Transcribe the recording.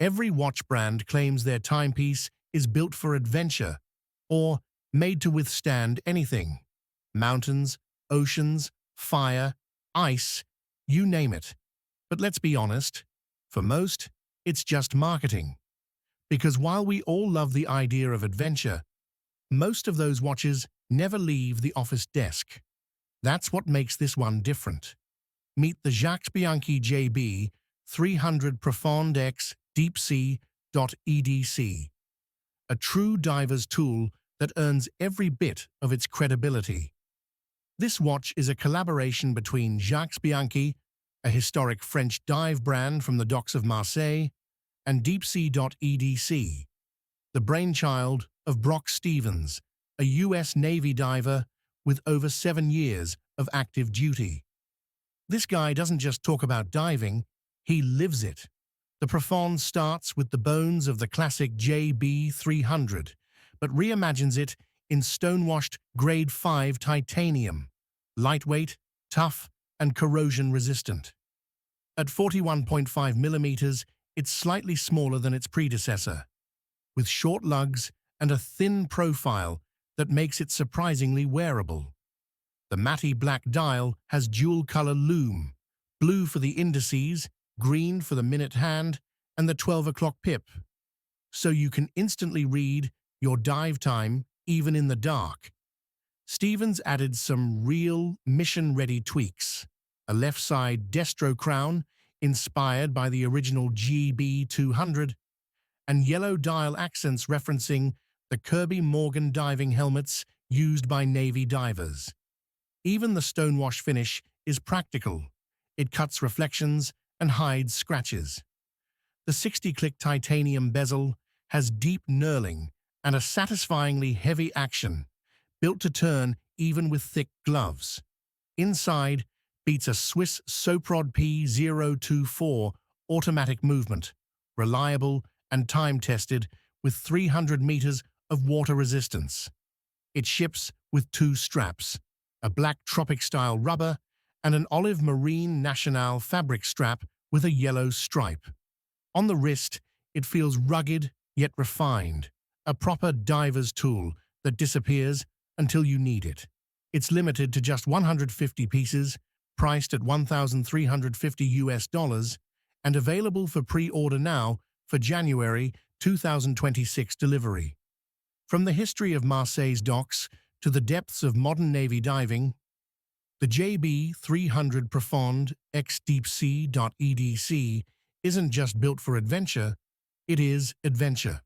Every watch brand claims their timepiece is built for adventure or made to withstand anything. Mountains, oceans, fire, ice, you name it. But let's be honest, for most, it's just marketing. Because while we all love the idea of adventure, most of those watches never leave the office desk. That's what makes this one different. Meet the Jacques Bianchi JB300 Profonde X Deepsea.edc, a true diver's tool that earns every bit of its credibility. This watch is a collaboration between Jacques Bianchi, a historic French dive brand from the docks of Marseille, and Deepsea.edc, the brainchild of Brock Stevens, a U.S. Navy diver with over 7 years of active duty. This guy doesn't just talk about diving, he lives it. The Profonde starts with the bones of the classic JB300, but reimagines it in stonewashed Grade 5 titanium, lightweight, tough, and corrosion-resistant. At 41.5 millimeters, it's slightly smaller than its predecessor, with short lugs and a thin profile that makes it surprisingly wearable. The matte black dial has dual-color lume, blue for the indices, green for the minute hand, and the 12 o'clock pip, so you can instantly read your dive time even in the dark. Stevens added some real mission-ready tweaks, a left-side destro crown inspired by the original JB200, and yellow dial accents referencing the Kirby Morgan diving helmets used by Navy divers. Even the stonewash finish is practical. It cuts reflections and hides scratches. The 60-click titanium bezel has deep knurling and a satisfyingly heavy action, built to turn even with thick gloves. Inside beats a Swiss Soprod P024 automatic movement, reliable and time-tested with 300 meters of water resistance. It ships with 2 straps, a black tropic-style rubber and an olive marine national fabric strap with a yellow stripe. On the wrist, it feels rugged yet refined, a proper diver's tool that disappears until you need it. It's limited to just 150 pieces, priced at $1,350 and available for pre-order now for January 2026 delivery. From the history of Marseille's docks to the depths of modern Navy diving, the JB300 Profonde X Deepsea.edc isn't just built for adventure, it is adventure.